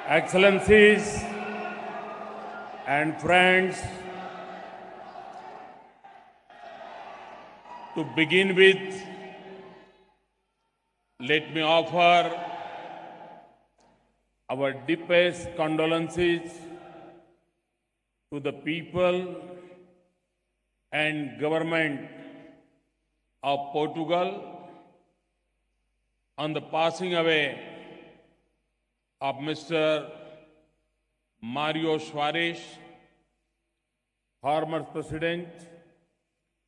Excellencies and friends, to begin with, let me offer our deepest condolences to the people and government of Portugal on the passing away of Mr. Mario Soares, former President,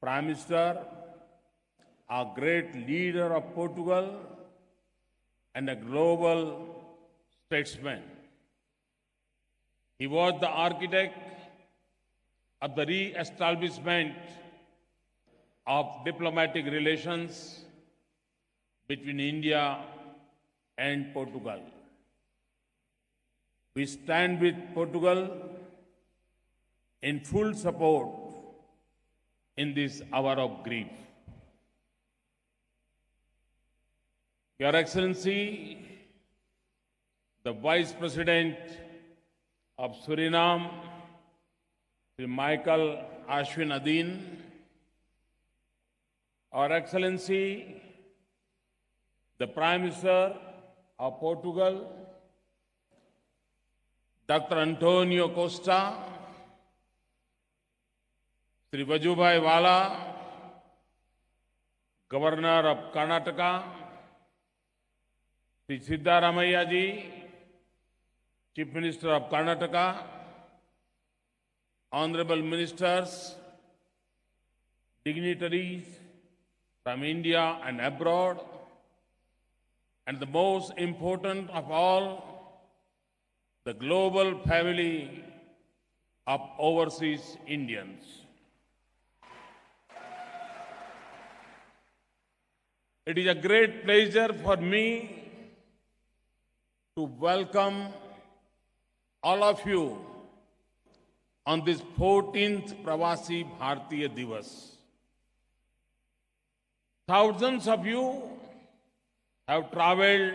Prime Minister, a great leader of Portugal, and a global statesman. He was the architect of the re-establishment of diplomatic relations between India and Portugal. We stand with Portugal in full support in this hour of grief. Your Excellency, the Vice President of Suriname, Sri Michael Ashwin Adin, Our Excellency, the Prime Minister of Portugal, Dr. Antonio Costa, Sri Vajubhai Vala, Governor of Karnataka, Sri Siddaramaiah ji, Chief Minister of Karnataka, Honorable Ministers, dignitaries from India and abroad, and the most important of all, the global family of overseas Indians. It is a great pleasure for me to welcome all of you on this 14th Pravasi Bharatiya Divas. Thousands of you have traveled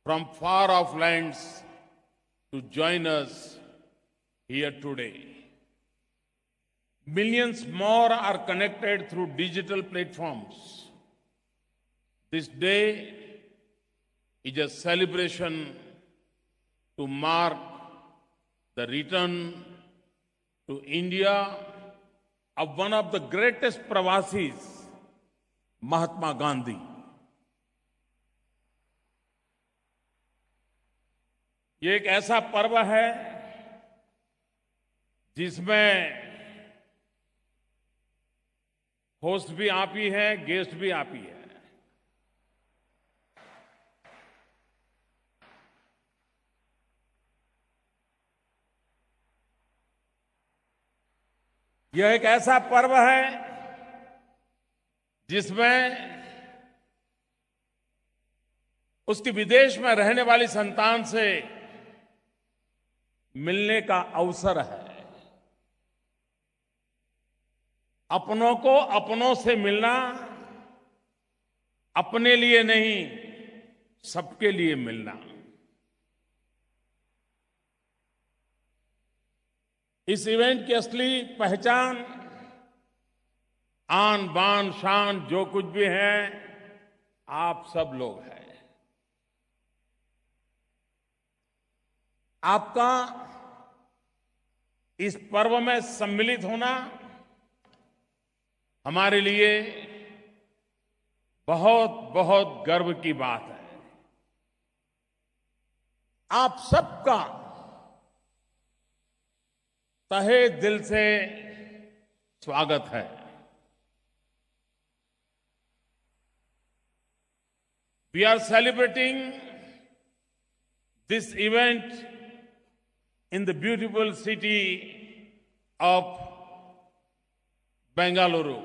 from far-off lands to join us here today. Millions more are connected through digital platforms. This day is a celebration to mark the return to India of one of the greatest Pravasis, Mahatma Gandhi. ये एक ऐसा पर्व है जिसमें host भी आप ही हैं, guest भी आप ही हैं। यह एक ऐसा पर्व है जिसमें उसकी विदेश में रहने वाली संतान से मिलने का अवसर है। अपनों को अपनों से मिलना, अपने लिए नहीं, सबके लिए मिलना। इस इवेंट की असली पहचान आन बान शान जो कुछ भी है, आप सब लोग हैं। आपका इस पर्व में सम्मिलित होना हमारे लिए बहुत बहुत गर्व की बात है। आप सबका तहे दिल से स्वागत है। We are celebrating this event in the beautiful city of Bengaluru.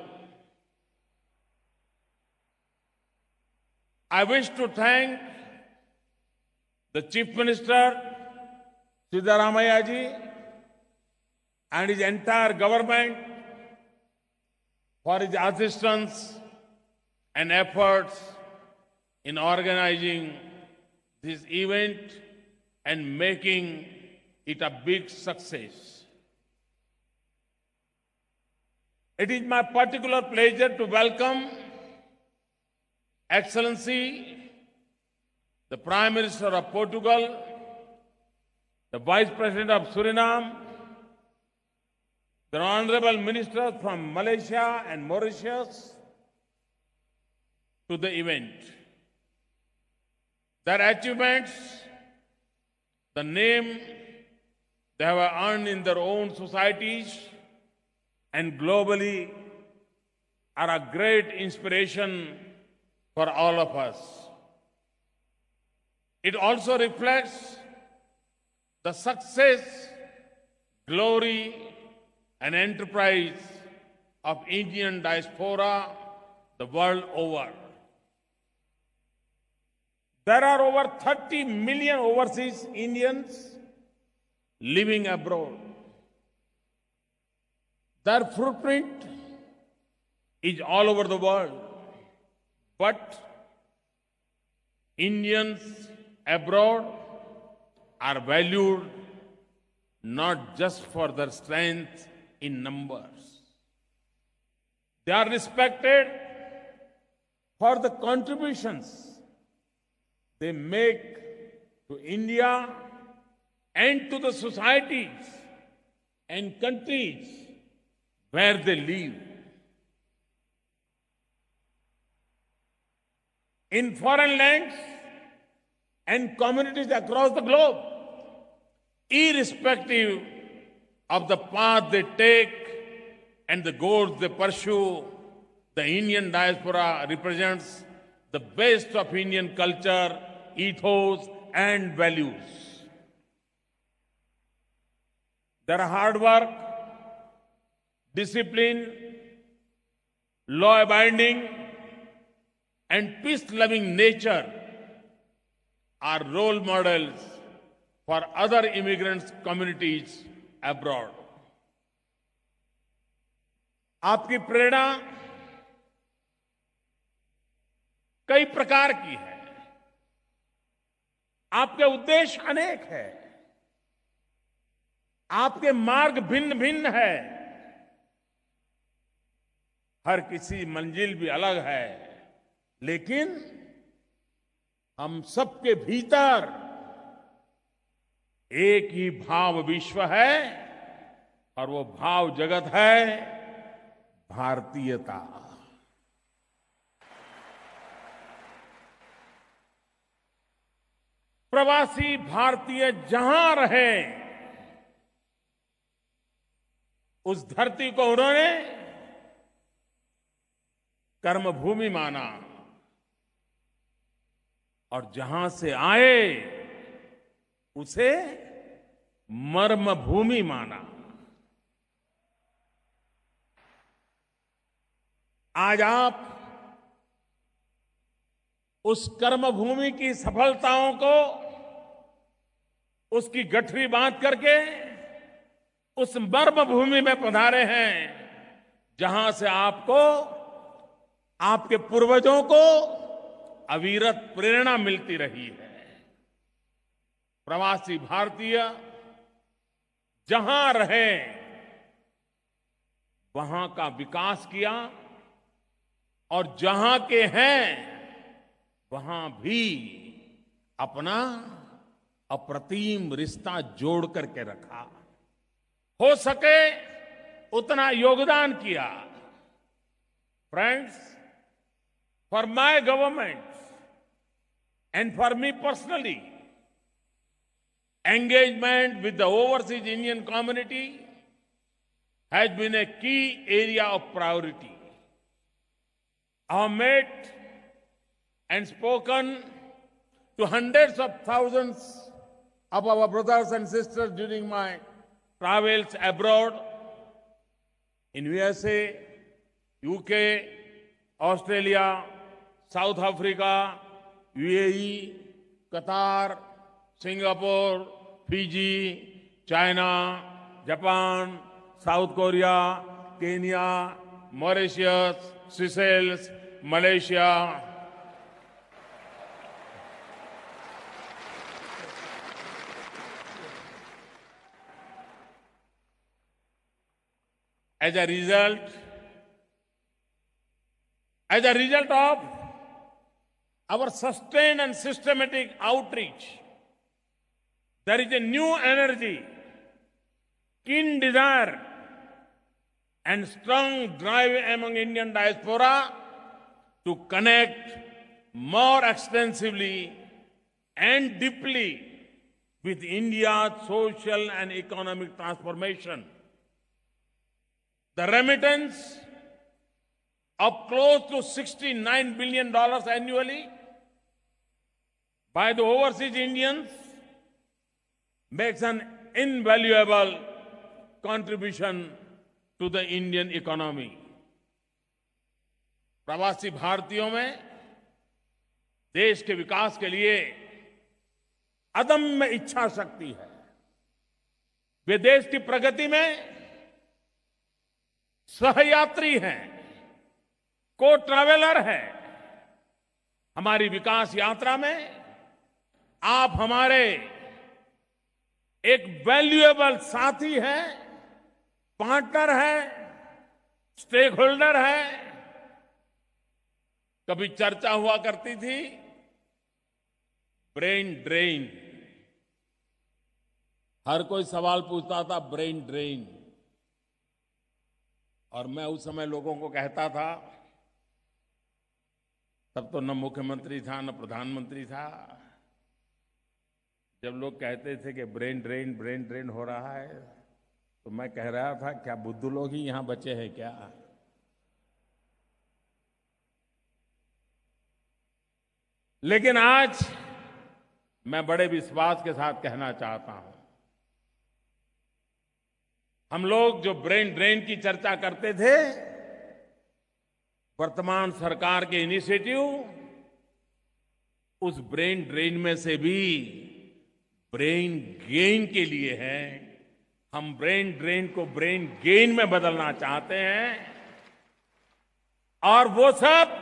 I wish to thank the Chief Minister, Siddaramaiah ji, and his entire government for his assistance and efforts in organizing this event and making it a big success. It is my particular pleasure to welcome Excellency, the Prime Minister of Portugal, the Vice President of Suriname, the Honorable Ministers from Malaysia and Mauritius to the event. Their achievements, the name they have earned in their own societies and globally are a great inspiration for all of us. It also reflects the success, glory, and enterprise of Indian diaspora the world over. There are over 30 million overseas Indians living abroad. Their footprint is all over the world. But Indians abroad are valued not just for their strength in numbers. They are respected for the contributions they make to India and to the societies and countries where they live. In foreign lands and communities across the globe, irrespective of the path they take and the goals they pursue, the Indian diaspora represents the best of Indian culture, ethos, and values. Their hard work, discipline, law-abiding, and peace-loving nature are role models for other immigrant communities abroad. आपकी प्रेरणा कई प्रकार की है, आपके उद्देश्य अनेक है, आपके मार्ग भिन्न भिन्न है, हर किसी मंजिल भी अलग है, लेकिन हम सबके भीतर एक ही भाव विश्व है और वो भाव जगत है भारतीयता। प्रवासी भारतीय जहां रहे उस धरती को उन्होंने कर्मभूमि माना और जहां से आए उसे मर्म भूमि माना। आज आप उस कर्मभूमि की सफलताओं को उसकी गठरी बांध करके उस मर्म भूमि में पधारे हैं जहां से आपको आपके पूर्वजों को अविरत प्रेरणा मिलती रही है। प्रवासी भारतीय जहां रहे वहां का विकास किया और जहां के हैं वहां भी अपना अप्रतिम रिश्ता जोड़ करके रखा, हो सके उतना योगदान किया। Friends, for my government and for me personally, engagement with the overseas Indian community has been a key area of priority. I have met and spoken to hundreds of thousands of our brothers and sisters during my travels abroad in USA, UK, Australia, South Africa, UAE, Qatar, Singapore, Fiji, China, Japan, South Korea, Kenya, Mauritius, Seychelles, Malaysia. As a result, as a result of our sustained and systematic outreach, there is a new energy, keen desire, and strong drive among Indian diaspora to connect more extensively and deeply with India's social and economic transformation. The remittance of close to $69 billion annually by the overseas Indians makes an invaluable contribution to the Indian economy. प्रवासी भारतीयों में देश के विकास के लिए अदम्य इच्छा शक्ति है। वे देश की प्रगति में सहयात्री हैं, को ट्रैवलर हैं। हमारी विकास यात्रा में आप हमारे एक वैल्यूएबल साथी हैं, पार्टनर हैं, स्टेक होल्डर हैं। कभी चर्चा हुआ करती थी ब्रेन ड्रेन। हर कोई सवाल पूछता था ब्रेन ड्रेन, और मैं उस समय लोगों को कहता था, तब तो न मुख्यमंत्री था न प्रधानमंत्री था, जब लोग कहते थे कि ब्रेन ड्रेन हो रहा है, तो मैं कह रहा था क्या बुद्धू लोग ही यहां बचे हैं क्या? लेकिन आज मैं बड़े विश्वास के साथ कहना चाहता हूं, हम लोग जो ब्रेन ड्रेन की चर्चा करते थे, वर्तमान सरकार के इनिशिएटिव उस ब्रेन ड्रेन में से भी ब्रेन गेन के लिए है। हम ब्रेन ड्रेन को ब्रेन गेन में बदलना चाहते हैं, और वो सब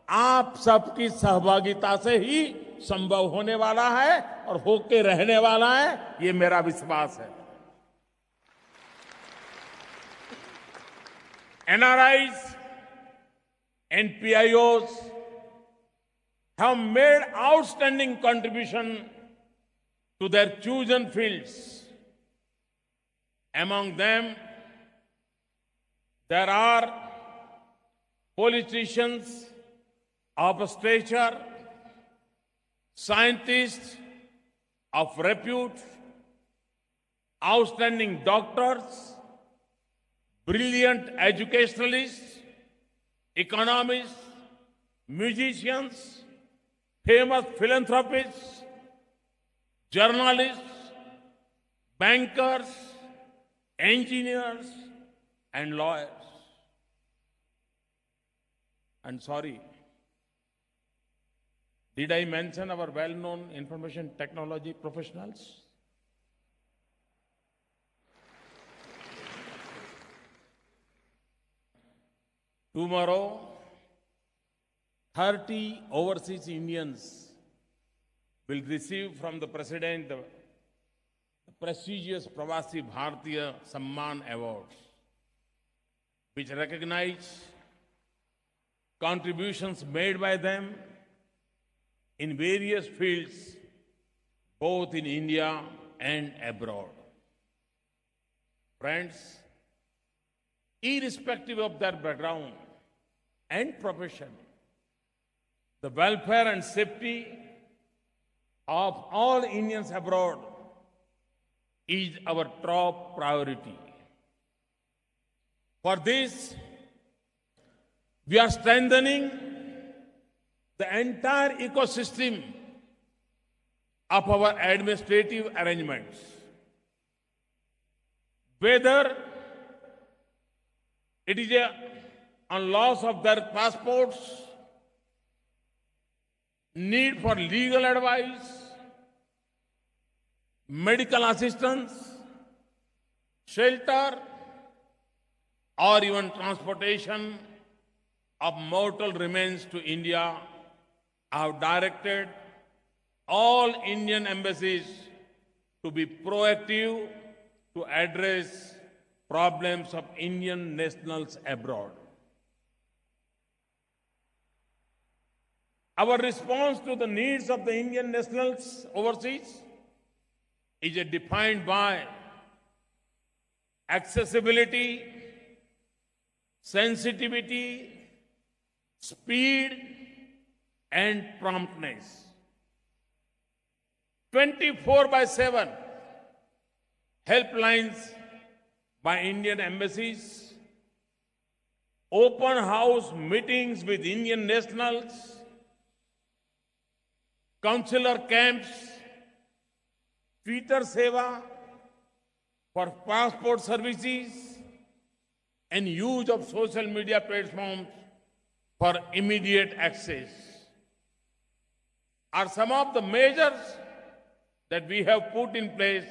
आप सबकी सहभागिता से ही संभव होने वाला है और होके रहने वाला है, ये मेरा विश्वास है। NRIs and PIOs have made outstanding contribution to their chosen fields. Among them, there are politicians of stature, scientists of repute, outstanding doctors, brilliant educationalists, economists, musicians, famous philanthropists, journalists, bankers, engineers, and lawyers. And sorry, did I mention our well-known information technology professionals? Tomorrow, 30 overseas Indians will receive from the President the prestigious Pravasi Bharatiya Samman Awards, which recognize contributions made by them in various fields, both in India and abroad. Friends, irrespective of their background and profession, the welfare and safety of all Indians abroad is our top priority. For this, we are strengthening the entire ecosystem of our administrative arrangements. Whether it is on loss of their passports, need for legal advice, medical assistance, shelter, or even transportation of mortal remains to India, I have directed all Indian embassies to be proactive to address problems of Indian nationals abroad. Our response to the needs of the Indian nationals overseas is defined by accessibility, sensitivity, speed, and promptness. 24/7 helplines by Indian embassies, open house meetings with Indian nationals, consular camps, Twitter Seva for passport services, and use of social media platforms for immediate access are some of the measures that we have put in place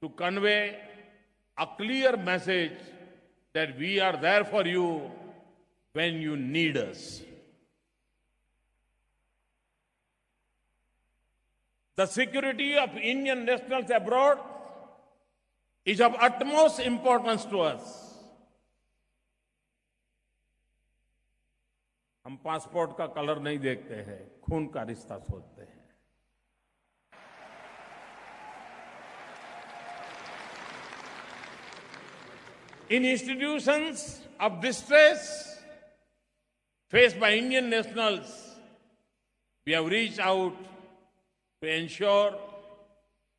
to convey a clear message that we are there for you when you need us. The security of Indian nationals abroad is of utmost importance to us. हम passport का colour नहीं देखते हैं, खून का रिश्ता सोचते हैं. In institutions of distress faced by Indian nationals, we have reached out to ensure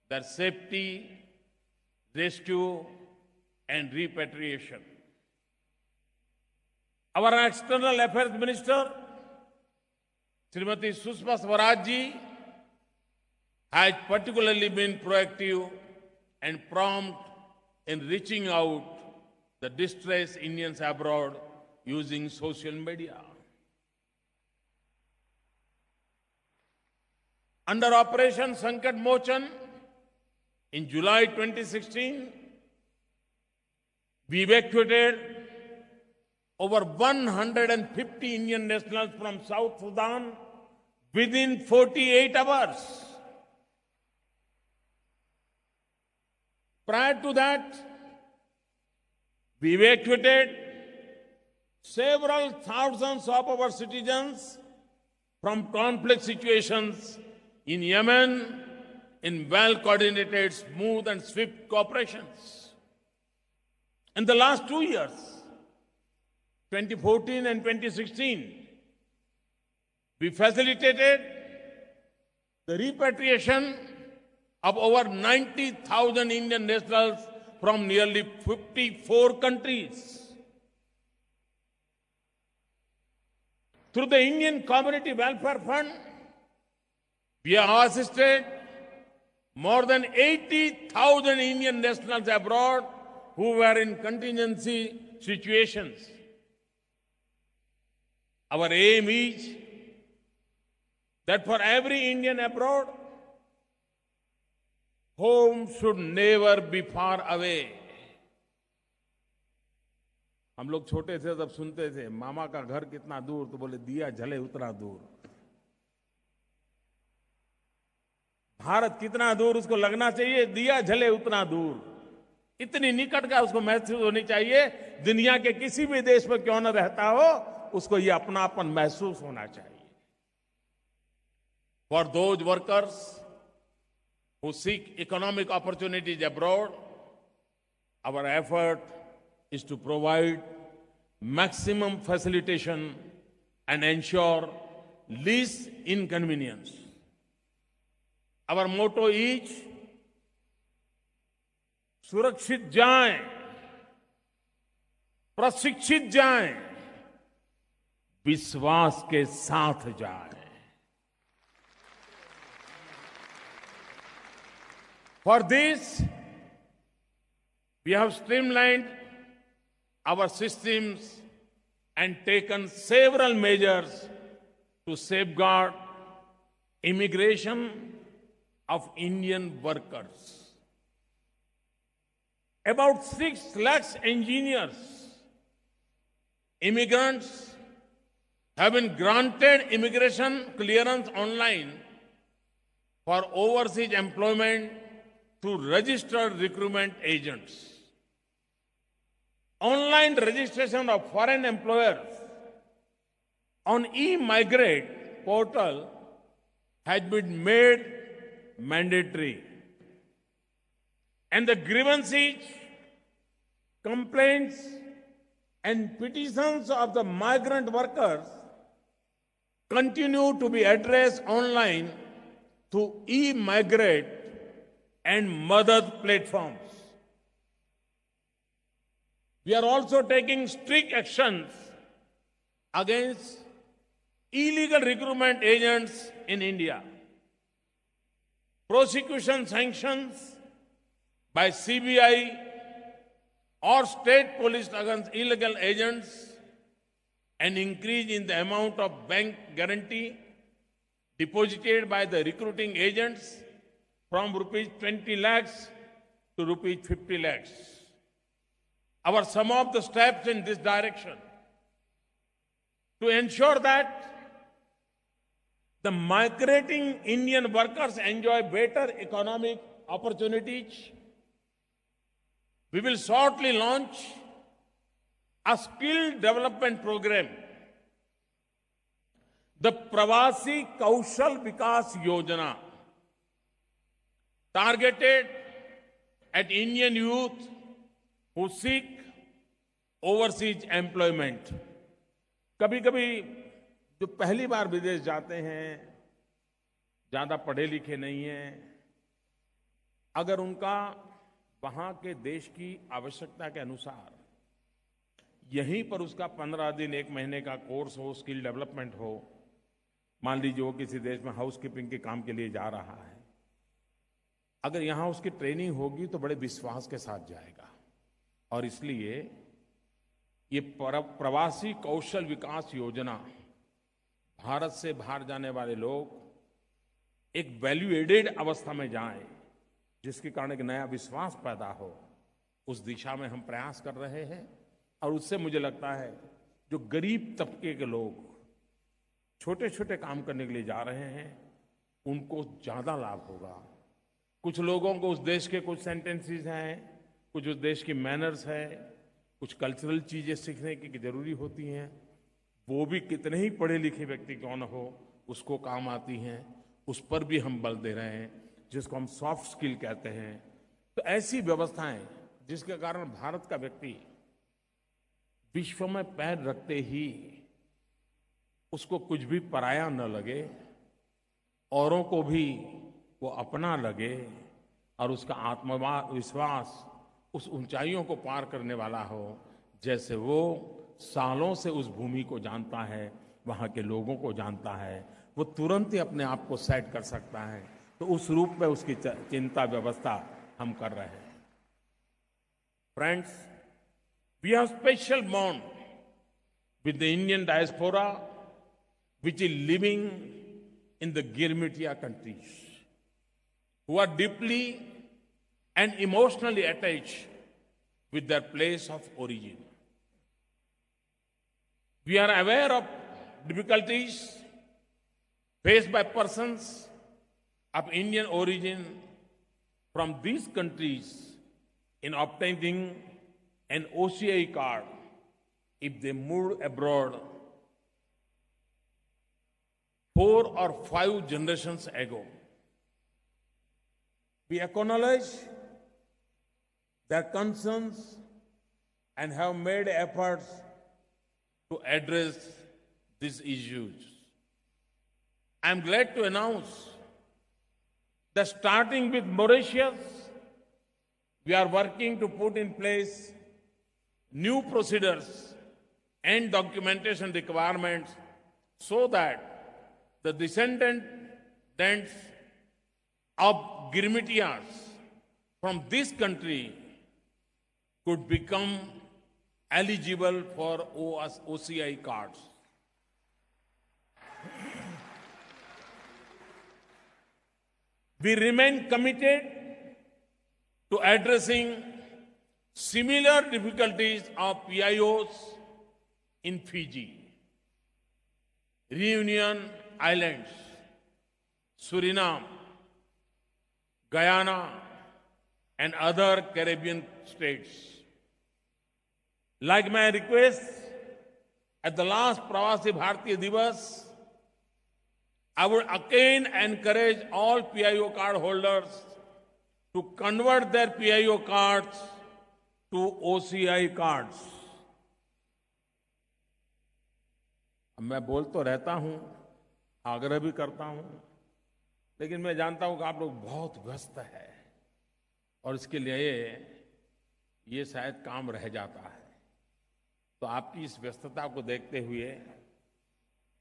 their safety, rescue, and repatriation. Our External Affairs Minister, Srimati Sushma Swaraj ji, has particularly been proactive and prompt in reaching out the distressed Indians abroad using social media. Under Operation Sankat Mochan in July 2016, we evacuated over 150 Indian nationals from South Sudan within 48 hours. Prior to that, we evacuated several thousands of our citizens from conflict situations in Yemen in well-coordinated, smooth and swift cooperations. In the last 2 years, 2014 and 2016, we facilitated the repatriation of over 90,000 Indian nationals from nearly 54 countries. Through the Indian Community Welfare Fund, we have assisted more than 80,000 Indian nationals abroad who were in contingency situations. Our aim is that for every Indian abroad, home should never be far away. हम लोग छोटे थे तब सुनते थे मामा का घर कितना दूर, तो बोले दिया जले उतना दूर. भारत कितना दूर उसको लगना चाहिए, दिया जले उतना दूर. इतनी निकट का उसको महसूस होनी चाहिए. दुनिया के किसी भी देश में क्यों न रहता हो, उसको ये अपनापन महसूस होना चाहिए. For those workers who seek economic opportunities abroad, our effort is to provide maximum facilitation and ensure least inconvenience. Our motto is सुरक्षित जाएं, प्रशिक्षित जाएं, विश्वास के साथ जाएं. For this, we have streamlined our systems and taken several measures to safeguard immigration of Indian workers. About 6 lakh engineers, immigrants have been granted immigration clearance online for overseas employment through registered recruitment agents. Online registration of foreign employers on e-migrate portal has been made mandatory. And the grievances, complaints, and petitions of the migrant workers continue to be addressed online through e-migrate and Madad platforms. We are also taking strict actions against illegal recruitment agents in India. Prosecution sanctions by CBI or state police against illegal agents, an increase in the amount of bank guarantee deposited by the recruiting agents from rupees 20 lakhs to rupees 50 lakhs. Are some of the steps in this direction to ensure that the migrating Indian workers enjoy better economic opportunities. We will shortly launch a skill development program, the Pravasi Kaushal Vikas Yojana, targeted at Indian youth who seek overseas employment. कभी-कभी जो पहली बार विदेश जाते हैं, ज्यादा पढ़े लिखे नहीं हैं, अगर उनका वहां के देश की आवश्यकता के अनुसार यहीं पर उसका 15 दिन 1 महीने का कोर्स हो, स्किल डेवलपमेंट हो, मान लीजिए वो किसी देश में हाउसकीपिंग के काम के लिए जा रहा है, अगर यहां उसकी ट्रेनिंग होगी तो बड़े विश्वास के साथ जाएगा। और इसलिए ये प्रवासी कौशल विकास योजना, भारत से बाहर जाने वाले लोग एक वैल्यू एडेड अवस्था में जाएं, जिसके कारण एक नया विश्वास पैदा हो, उस दिशा में हम प्रयास कर रहे हैं। और उससे मुझे लगता है जो गरीब तबके के लोग छोटे छोटे काम करने के लिए जा रहे हैं, उनको ज्यादा लाभ होगा। कुछ लोगों को उस देश के कुछ सेंटेंसेस हैं, कुछ उस देश की मैनर्स है, कुछ कल्चरल चीजें सीखने की जरूरी होती हैं, वो भी कितने ही पढ़े लिखे व्यक्ति क्यों न हो, उसको काम आती हैं। उस पर भी हम बल दे रहे हैं, जिसको हम सॉफ्ट स्किल कहते हैं। तो ऐसी व्यवस्थाएं जिसके कारण भारत का व्यक्ति विश्व में पैर रखते ही उसको कुछ भी पराया न लगे, औरों को भी वो अपना लगे, और उसका आत्मविश्वास उस ऊंचाइयों को पार करने वाला हो, जैसे वो सालों से उस भूमि को जानता है, वहां के लोगों को जानता है, वो तुरंत ही अपने आप को सेट कर सकता है। तो उस रूप में उसकी चिंता व्यवस्था हम कर रहे हैं। Friends, we have special bond with the Indian diaspora which is living in the Girmitia countries, who are deeply and emotionally attached with their place of origin. We are aware of difficulties faced by persons of Indian origin from these countries in obtaining an OCI card if they moved abroad 4 or 5 generations ago. We acknowledge their concerns and have made efforts to address these issues. I am glad to announce that starting with Mauritius, we are working to put in place new procedures and documentation requirements so that the descendants of Girmitias from this country could become eligible for OCI cards. We remain committed to addressing similar difficulties of PIOs in Fiji, Reunion Islands, Suriname, Guyana, and other Caribbean states. Like my request at the last Pravasi Bharatiya Divas, I would again encourage all PIO card holders to convert their PIO cards to OCI cards. मैं बोल तो रहता हूं, आग्रह भी करता हूं, लेकिन मैं जानता हूं कि आप लोग बहुत व्यस्त हैं और इसके लिए ये शायद काम रह जाता है। तो आपकी इस व्यस्तता को देखते हुए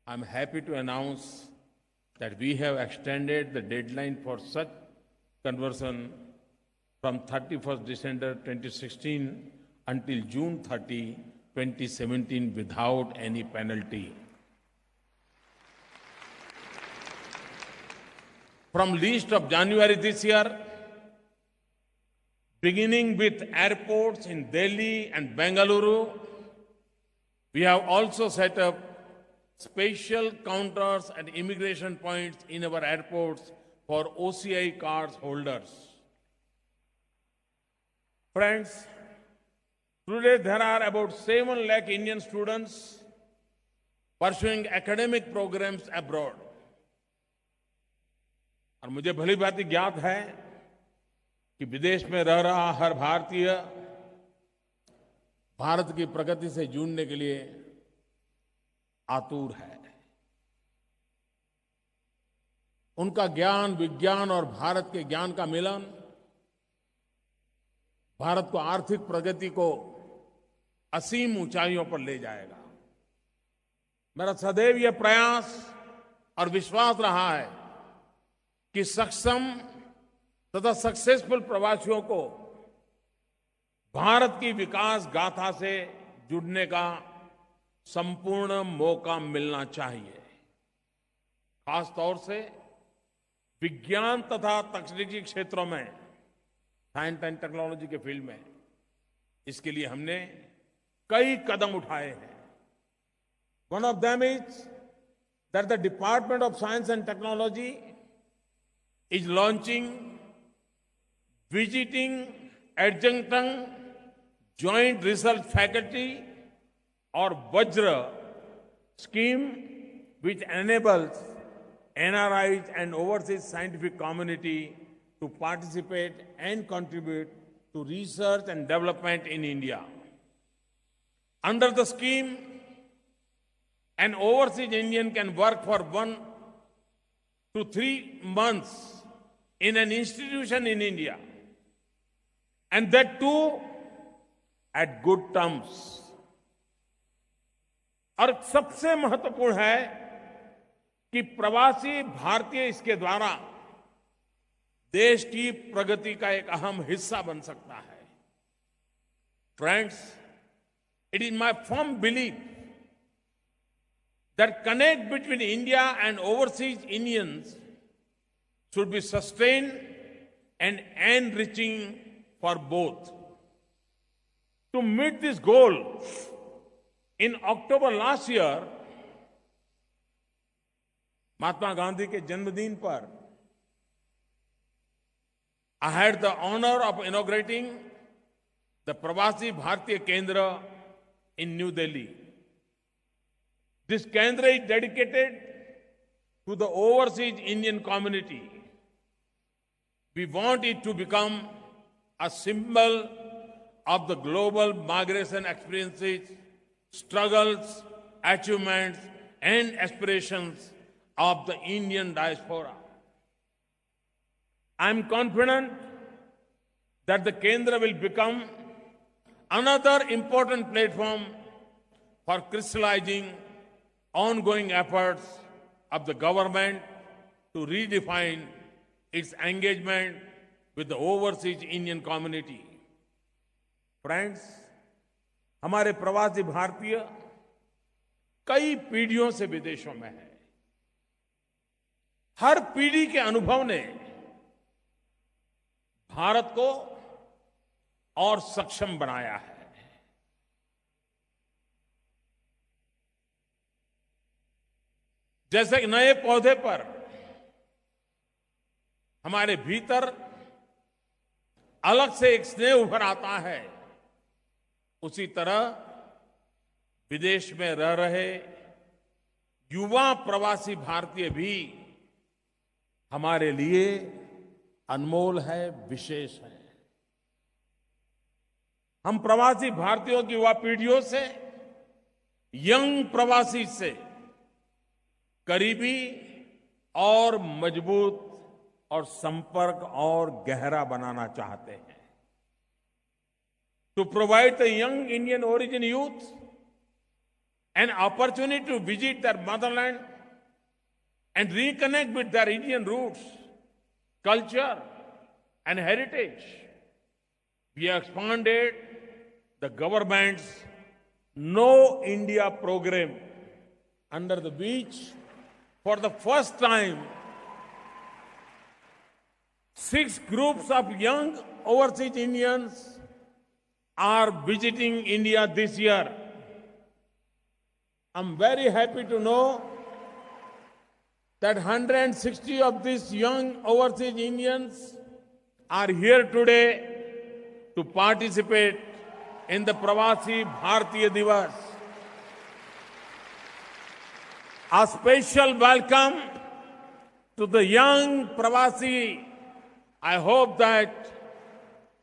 I am happy to announce that we have extended the deadline for such conversion from 31st December 2016 until June 30, 2017 without any penalty. From least of January this year, beginning with airports in Delhi and Bengaluru, we have also set up special counters and immigration points in our airports for OCI cards holders. Friends, today there are about 7 lakh Indian students pursuing academic programs abroad. और मुझे भली भांति ज्ञात है कि विदेश में रह रहा हर भारतीय भारत की प्रगति से जुड़ने के लिए आतुर है। उनका ज्ञान, विज्ञान और भारत के ज्ञान का मिलन भारत को आर्थिक प्रगति को असीम ऊंचाइयों पर ले जाएगा। मेरा सदैव यह प्रयास और विश्वास रहा है कि सक्षम तथा सक्सेसफुल प्रवासियों को भारत की विकास गाथा से जुड़ने का संपूर्ण मौका मिलना चाहिए। खास तौर से विज्ञान तथा तकनीकी क्षेत्रों में, साइंस एंड टेक्नोलॉजी के फील्ड में, इसके लिए हमने कई कदम उठाए हैं। One of them is that the department of science and technology is launching visiting adjunct joint research faculty or Vajra scheme which enables NRIs and overseas scientific community to participate and contribute to research and development in India. Under the scheme, an overseas Indian can work for 1 to 3 months in an institution in India, and that too at good terms. और सबसे महत्वपूर्ण है कि प्रवासी भारतीय इसके द्वारा देश की प्रगति का एक अहम हिस्सा बन सकता है। Friends, it is my firm belief that connect between India and overseas Indians should be sustained and enriching for both. To meet this goal, in October last year, Mahatma Gandhi के जन्मदिन पर I had the honor of inaugurating the Pravasi Bharatiya Kendra in New Delhi. This Kendra is dedicated to the overseas Indian community. We want it to become a symbol of the global migration experiences, struggles, achievements, and aspirations of the Indian diaspora. I am confident that the Kendra will become another important platform for crystallizing ongoing efforts of the government to redefine its engagement with the overseas Indian community. Friends, हमारे प्रवासी भारतीय कई पीढ़ियों से विदेशों में हैं। हर पीढ़ी के अनुभव ने भारत को और सक्षम बनाया है। जैसे कि नए पौधे पर हमारे भीतर अलग से एक स्नेह उभर आता है, उसी तरह विदेश में रह रहे युवा प्रवासी भारतीय भी हमारे लिए अनमोल है, विशेष है। हम प्रवासी भारतीयों की युवा पीढ़ियों से, यंग प्रवासी से करीबी और मजबूत और संपर्क और गहरा बनाना चाहते हैं। To provide the young Indian origin youth an opportunity to visit their motherland and reconnect with their Indian roots, culture, and heritage. We have expanded the government's Know India program, under which, for the first time, 6 groups of young overseas Indians are visiting India this year. I'm very happy to know that 160 of these young overseas Indians are here today to participate in the Pravasi Bharatiya Divas. A special welcome to the young Pravasi. I hope that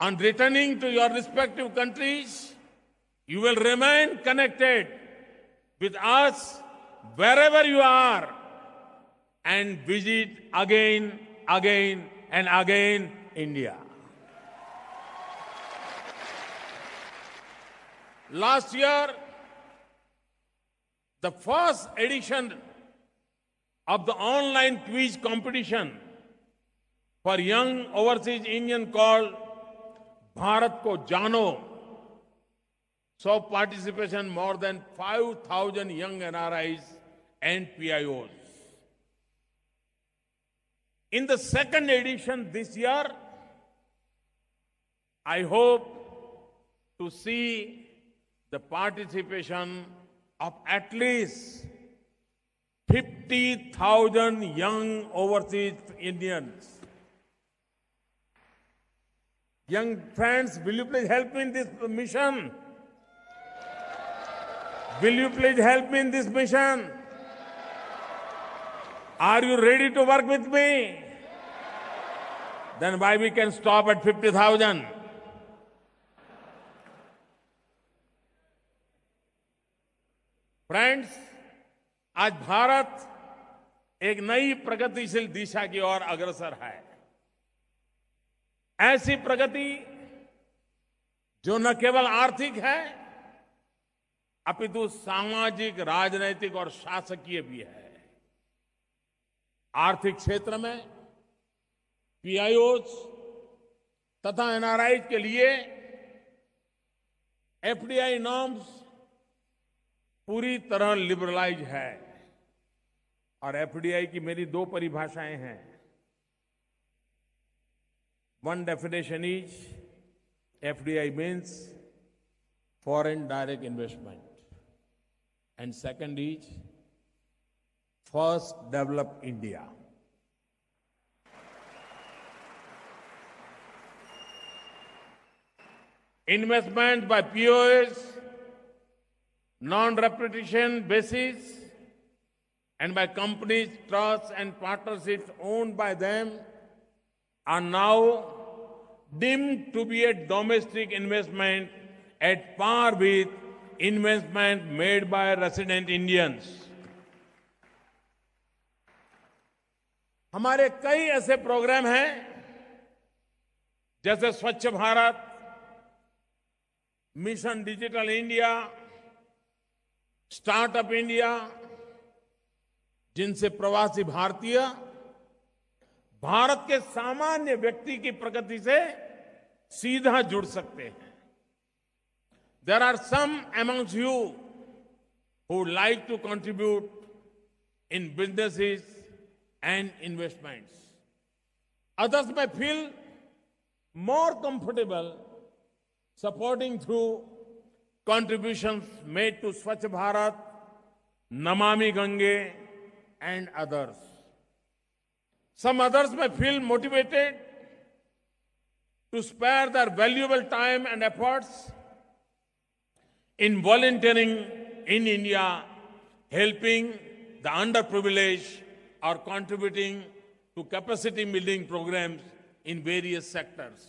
on returning to your respective countries, you will remain connected with us wherever you are and visit again and again India. Last year, the first edition of the online quiz competition for young overseas Indian called Bharat Ko Jano saw participation more than 5,000 young NRIs and PIOs. In the second edition this year, I hope to see the participation of at least 50,000 young overseas Indians. Young friends, will you please help me in this mission? Will you please help me in this mission? Are you ready to work with me? Then why we can stop at 50,000? Friends, आज भारत एक नई प्रगतिशील दिशा की ओर अग्रसर है। ऐसी प्रगति जो न केवल आर्थिक है, अपितु सामाजिक, राजनैतिक और शासकीय भी है। आर्थिक क्षेत्र में पीआईओज तथा एनआरआई के लिए एफडीआई नॉर्म्स पूरी तरह लिबरलाइज है। और एफडीआई की मेरी 2 परिभाषाएं हैं। One definition is FDI means foreign direct investment, and second is first develop India. Investment by POS, non-repetition basis, and by companies, trusts and partnerships owned by them are now deemed to be a domestic investment at par with investment made by resident Indians. हमारे कई ऐसे programme हैं, जैसे स्वच्छ Bharat, mission digital India, startup India, जिनसे प्रवासी भारतीय भारत के सामान्य व्यक्ति की प्रगति से सीधा जुड़ सकते हैं। There are some amongst you who would like to contribute in businesses and investments. Others may feel more comfortable supporting through contributions made to Swachh Bharat, Namami Gange, and others. Some others may feel motivated to spare their valuable time and efforts in volunteering in India, helping the underprivileged or contributing to capacity building programs in various sectors.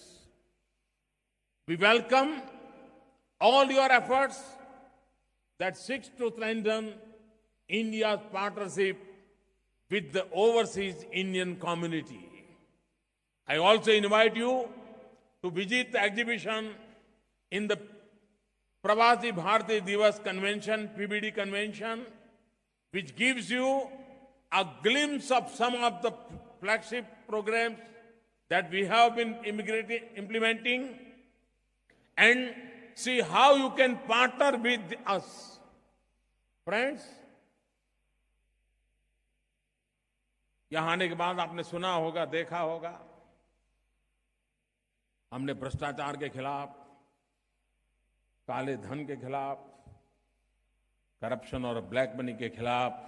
We welcome all your efforts that seeks to strengthen India's partnership with the overseas Indian community. I also invite you to visit the exhibition in the Pravasi Bharati Divas Convention, PBD Convention, which gives you a glimpse of some of the flagship programs that we have been implementing, and see how you can partner with us. Friends, यहां आने के बाद आपने सुना होगा, देखा होगा, हमने भ्रष्टाचार के खिलाफ, काले धन के खिलाफ, करप्शन और ब्लैक मनी के खिलाफ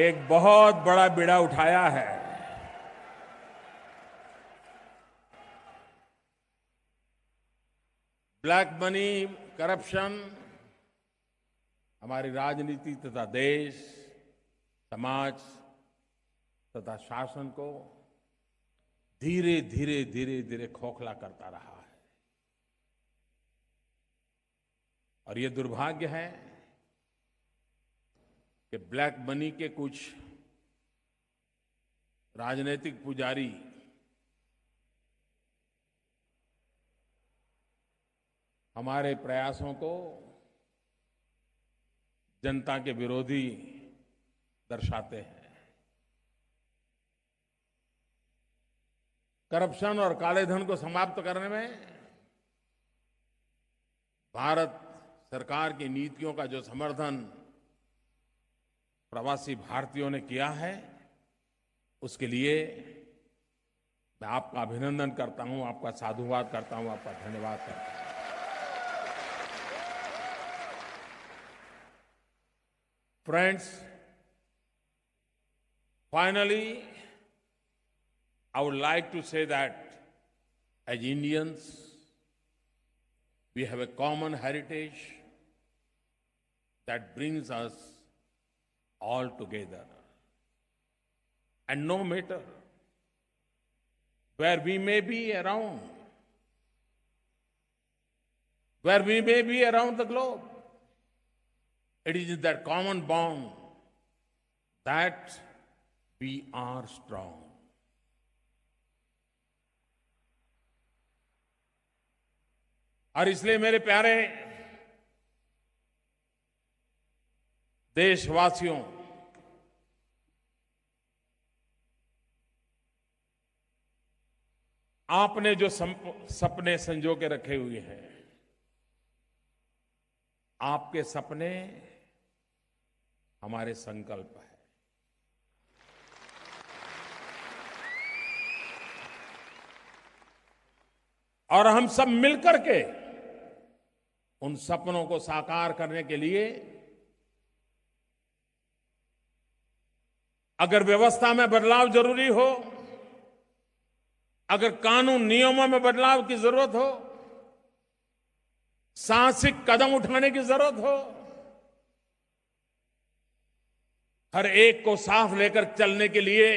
एक बहुत बड़ा बीड़ा उठाया है। ब्लैक मनी, करप्शन हमारी राजनीति तथा देश, समाज तथा शासन को धीरे धीरे धीरे धीरे खोखला करता रहा है। और ये दुर्भाग्य है कि ब्लैक मनी के कुछ राजनीतिक पुजारी हमारे प्रयासों को जनता के विरोधी दर्शाते हैं। करप्शन और काले धन को समाप्त करने में भारत सरकार की नीतियों का जो समर्थन प्रवासी भारतीयों ने किया है, उसके लिए मैं आपका अभिनंदन करता हूं, आपका साधुवाद करता हूं, आपका धन्यवाद करता हूं। Friends, finally, I would like to say that as Indians, we have a common heritage that brings us all together. And no matter where we may be around, the globe, it is in that common bond that we are strong. और इसलिए मेरे प्यारे देशवासियों, आपने जो सपने संजो के रखे हुए हैं, आपके सपने हमारे संकल्प है। और हम सब मिलकर के उन सपनों को साकार करने के लिए अगर व्यवस्था में बदलाव जरूरी हो, अगर कानून नियमों में बदलाव की जरूरत हो, साहसिक कदम उठाने की जरूरत हो, हर एक को साथ लेकर चलने के लिए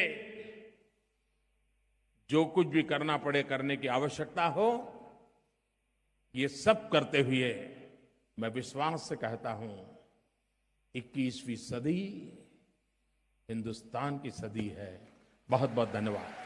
जो कुछ भी करना पड़े करने की आवश्यकता हो, ये सब करते हुए मैं विश्वास से कहता हूं 21वीं सदी हिंदुस्तान की सदी है। बहुत बहुत धन्यवाद।